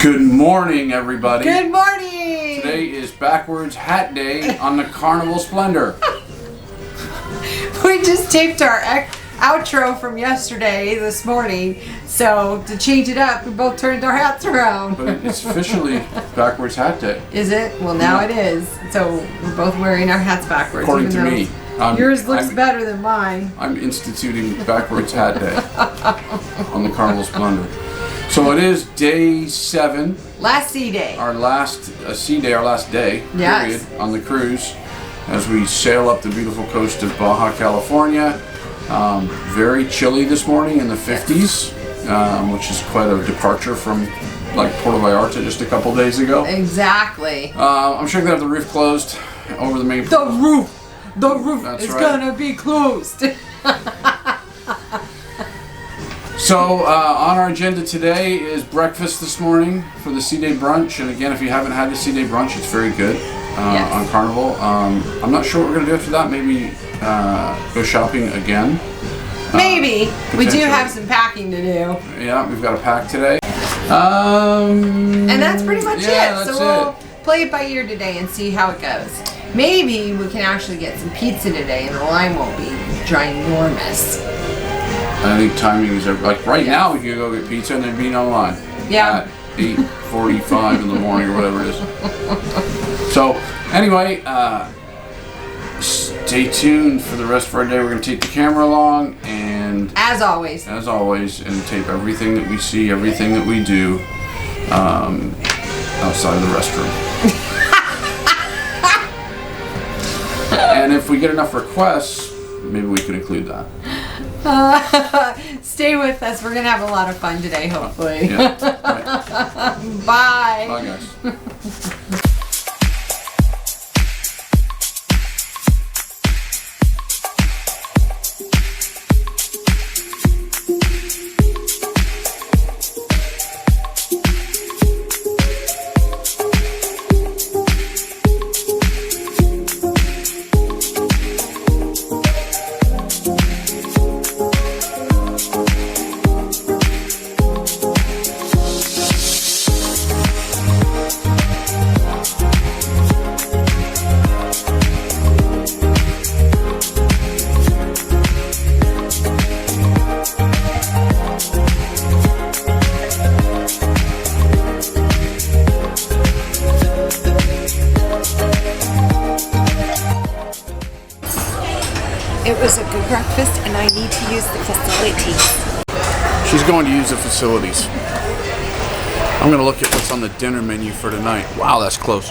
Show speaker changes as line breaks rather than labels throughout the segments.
Good morning, everybody.
Good morning.
Today is backwards hat day on the Carnival Splendor.
We just taped our outro from yesterday this morning, so to change it up, we both turned our hats around.
But it's officially backwards hat day.
Is it? Well, now it is. So we're both wearing our hats backwards.
According to me.
Yours looks better than mine.
I'm instituting backwards hat day on the Carnival Splendor. So it is day 7.
Last sea day.
Our last sea day, our last day,
yes,
period, on the cruise as we sail up the beautiful coast of Baja California. Very chilly this morning in the 50s, which is quite a departure from like Puerto Vallarta just a couple days ago.
Exactly.
I'm sure they have the roof closed over the main.
The roof
That's
is
right.
gonna be closed.
So on our agenda today is breakfast this morning for the Sea Day brunch, and again, if you haven't had the Sea Day brunch, it's very good
Yes.
on Carnival. I'm not sure what we're gonna do after that. Maybe go shopping again.
Maybe. We do have some packing to do.
Yeah, we've got a pack today.
And that's pretty much it.
That's
So we'll play it by ear today and see how it goes. Maybe we can actually get some pizza today and the line won't be ginormous.
I think timing is like right now we could go get pizza and there'd be no line.
Yeah.
At 8:45 in the morning or whatever it is. So anyway, stay tuned for the rest of our day. We're going to take the camera along and
As always,
and tape everything that we see, everything that we do outside of the restroom. And if we get enough requests, maybe we can include that.
stay with us. We're going to have a lot of fun today, hopefully.
Yeah. Right.
Bye.
Bye, guys.
It was a good breakfast and I need to use the facilities.
She's going to use the facilities. I'm going to look at what's on the dinner menu for tonight. Wow, that's close.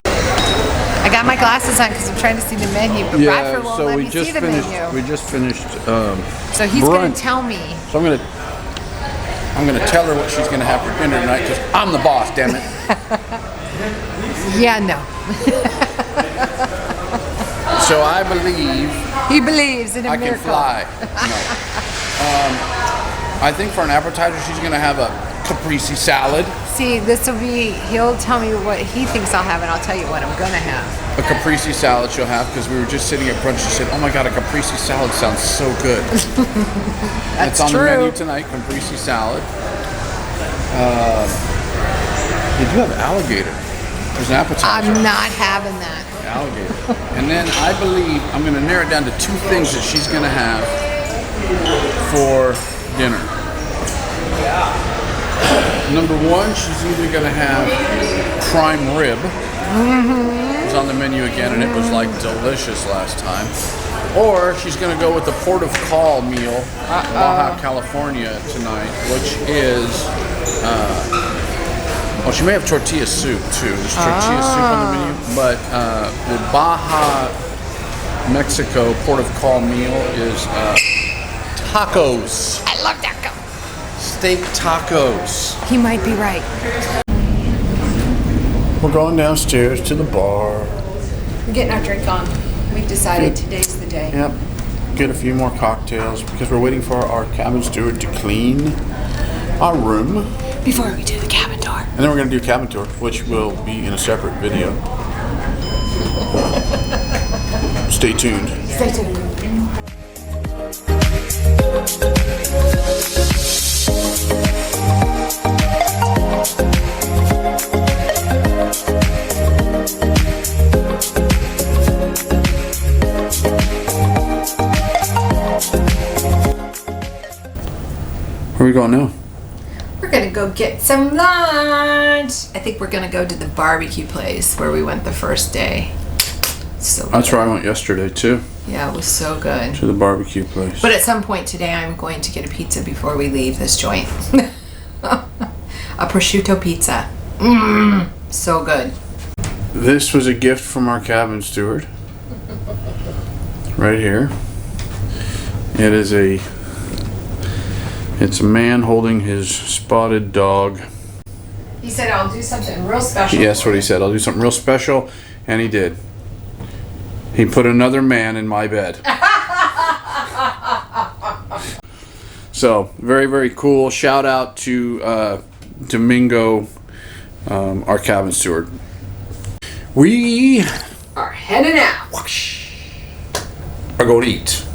I got my glasses on because I'm trying to see the menu, but Bradford won't let me see the menu.
We just finished.
So he's going to tell me.
So I'm gonna tell her what she's gonna have for dinner tonight because I'm the boss. Damn it.
Yeah, no.
So I believe
He believes in a
I can
miracle.
fly. No. I think for an appetizer she's gonna have a caprese salad.
See, this will be, he'll tell me what he thinks I'll have and I'll tell you what I'm going to have.
A caprese salad she'll have because we were just sitting at brunch. She said, "Oh my God, a caprese salad sounds so good."
That's
it's on
true.
the menu tonight, caprese salad. They do have alligator. There's an appetizer.
I'm not having that.
Alligator. And then I believe I'm going to narrow it down to 2 things that she's going to have for dinner. Number 1, she's either going to have prime rib. It was on the menu again, and it was like delicious last time. Or she's going to go with the port of call meal, Baja California tonight, which is. Oh, she may have tortilla soup too. There's tortilla soup on the menu, but the Baja Mexico port of call meal is tacos.
I love taco.
Steak tacos.
He might be right.
We're going downstairs to the bar.
We're getting our drink on. We've decided today's the day.
Yep. Get a few more cocktails because we're waiting for our cabin steward to clean our room.
Before we do the cabin tour.
And then we're going to do cabin tour, which will be in a separate video. Stay tuned.
Stay tuned.
Where are we going now?
We're gonna go get some lunch. I think we're gonna go to the barbecue place where we went the first day. So good.
That's where I went yesterday too.
Yeah, it was so good.
To the barbecue place.
But at some point today, I'm going to get a pizza before we leave this joint. A prosciutto pizza. So good.
This was a gift from our cabin steward. Right here. It's a man holding his spotted dog.
He said, I'll do something real special.
Yes, what he said. I'll do something real special. And he did. He put another man in my bed. So, very, very cool. Shout out to Domingo, our cabin steward. We
Are heading out.
are going to eat.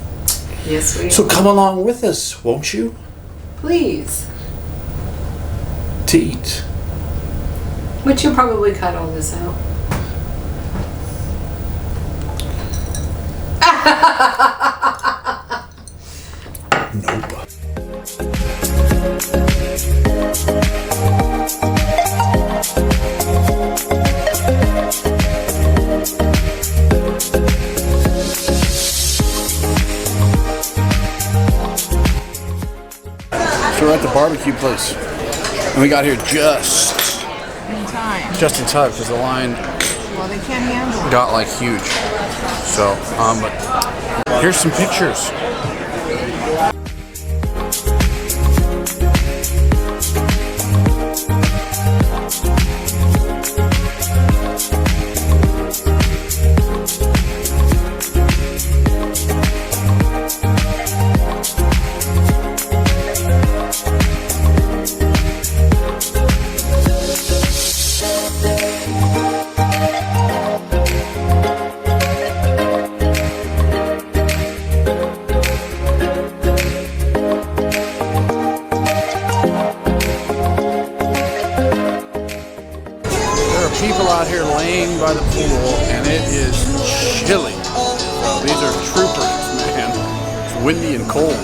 Yes, we
So come along with us, won't you?
Please.
To eat.
But you'll probably cut all this out.
Nope. So we're at the barbecue place, and we got here just
In time.
in time because the line
Well, they can't handle it.
got like huge. So, but here's some pictures. People out here laying by the pool, and it is chilly. These are troopers, man. It's windy and cold.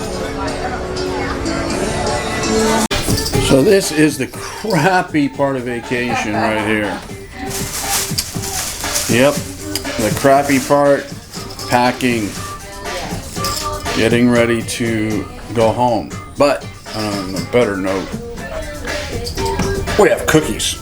So this is the crappy part of vacation right here. Yep, the crappy part, packing, getting ready to go home. But on a better note, we have cookies.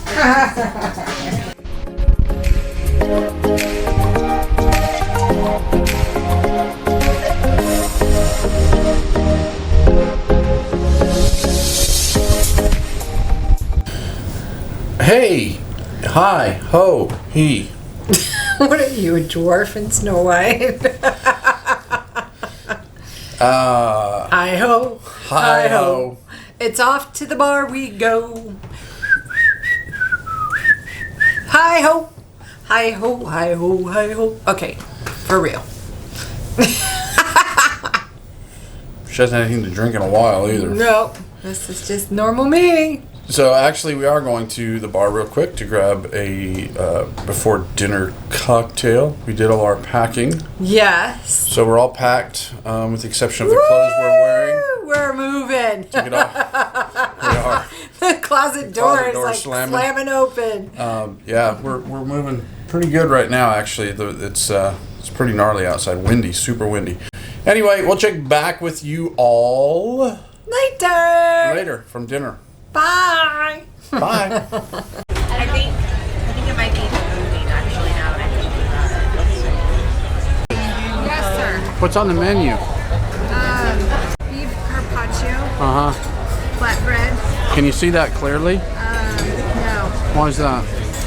Hey, hi, ho, he.
What are you, a dwarf in Snow White? Hi ho,
Hi ho.
It's off to the bar we go. Hi ho, hi ho, hi ho, hi ho. Okay, for real.
She hasn't had anything to drink in a while either.
No, this is just normal me.
So actually, we are going to the bar real quick to grab a before dinner cocktail. We did all our packing,
Yes.
so we're all packed with the exception of the clothes we're wearing.
We're moving.
Took it off. We are.
The closet door
closet
is
door
like
slamming.
open.
Yeah, we're moving pretty good right now. Actually, it's pretty gnarly outside, windy, super windy. Anyway, we'll check back with you all later from dinner.
Bye.
Bye.
I think it might be moving actually now that I think about it.
Yes, sir.
What's on the menu?
Beef carpaccio,
Flatbread.
Can you see that clearly?
No,
Why is that?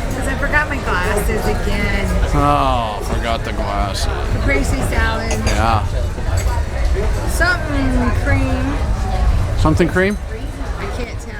because I forgot my glasses again.
Oh, forgot the glasses.
Caprese salad.
Yeah.
Something cream.
Something cream?
I can't tell.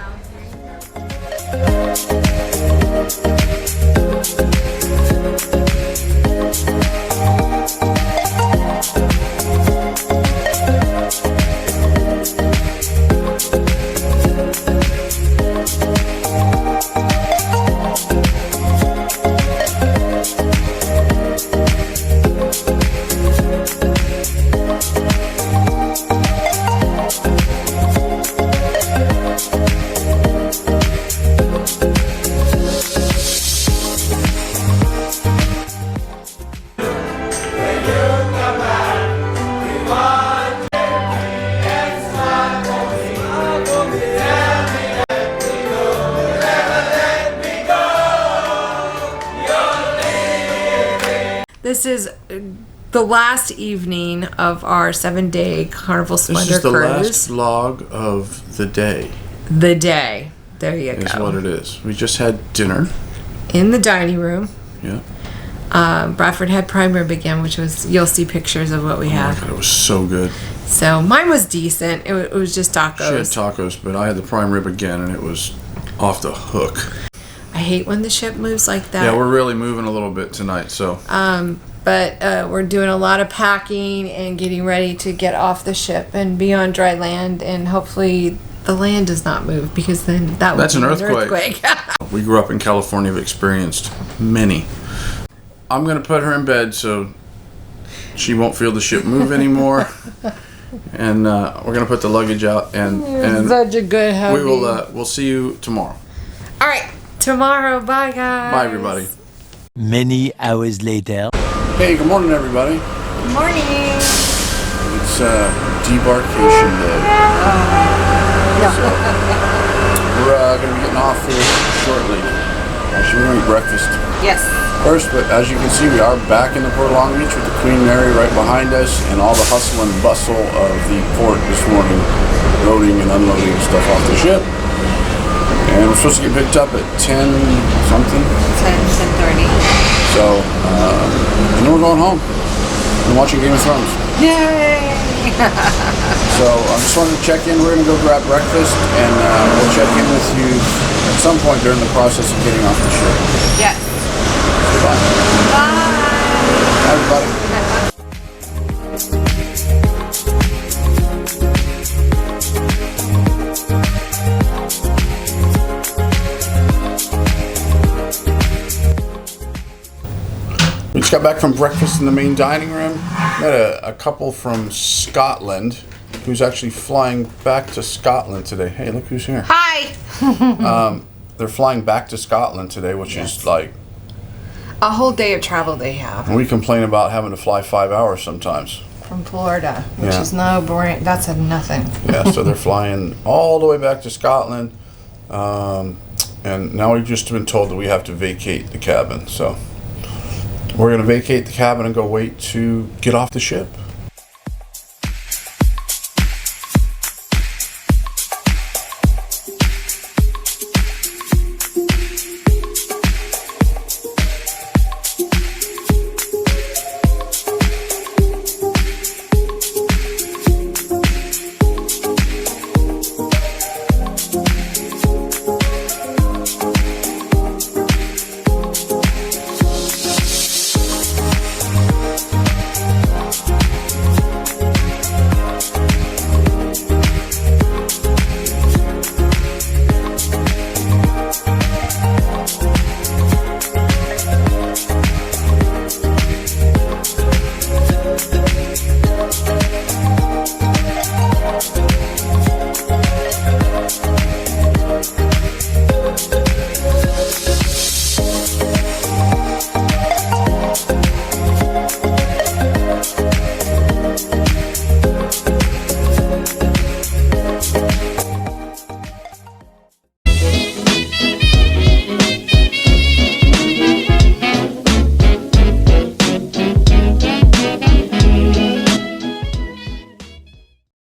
this is the last evening of our 7-day Carnival Splendor
This is the
cruise.
last vlog of the day.
The day. There you
Is
go.
what it is. We just had dinner.
In the dining room.
Yeah.
Bradford had prime rib again, which was, you'll see pictures of what we
Oh my
had.
God, it was so good.
So mine was decent. It was just tacos.
She had tacos, but I had the prime rib again, and it was off the hook.
I hate when the ship moves like that.
Yeah, we're really moving a little bit tonight, so.
But we're doing a lot of packing and getting ready to get off the ship and be on dry land, and hopefully the land does not move, because then that would
That's
be
an earthquake. We grew up in California. We've experienced many. I'm going to put her in bed so she won't feel the ship move anymore. And we're going to put the luggage out, and
Such a good hubby.
we'll see you tomorrow.
All right, tomorrow. Bye, guys.
Bye, everybody.
Many hours later.
Hey, good morning, everybody.
Good morning.
It's debarkation day. So we're going to be getting off here shortly. Actually, we're going to eat breakfast
Yes.
first, but as you can see, we are back in the Port of Long Beach with the Queen Mary right behind us, and all the hustle and bustle of the port this morning, loading and unloading stuff off the ship. And we're supposed to get picked up at 10 something.
10:30.
So, and then we're going home and watching Game of Thrones.
Yay.
So I just wanted to check in. We're going to go grab breakfast, and we'll check in with you at some point during the process of getting off the ship.
Yes.
Bye. Bye, everybody. We just got back from breakfast in the main dining room. Met a couple from Scotland who's actually flying back to Scotland today. Hey, look who's here.
Hi.
They're flying back to Scotland today, which is like,
A whole day of travel they have
we complain about having to fly 5 hours sometimes.
from Florida, which
Yeah.
is no boring. That's a nothing.
Yeah, so they're flying all the way back to Scotland. And now we've just been told that we have to vacate the cabin. So we're going to vacate the cabin and go wait to get off the ship.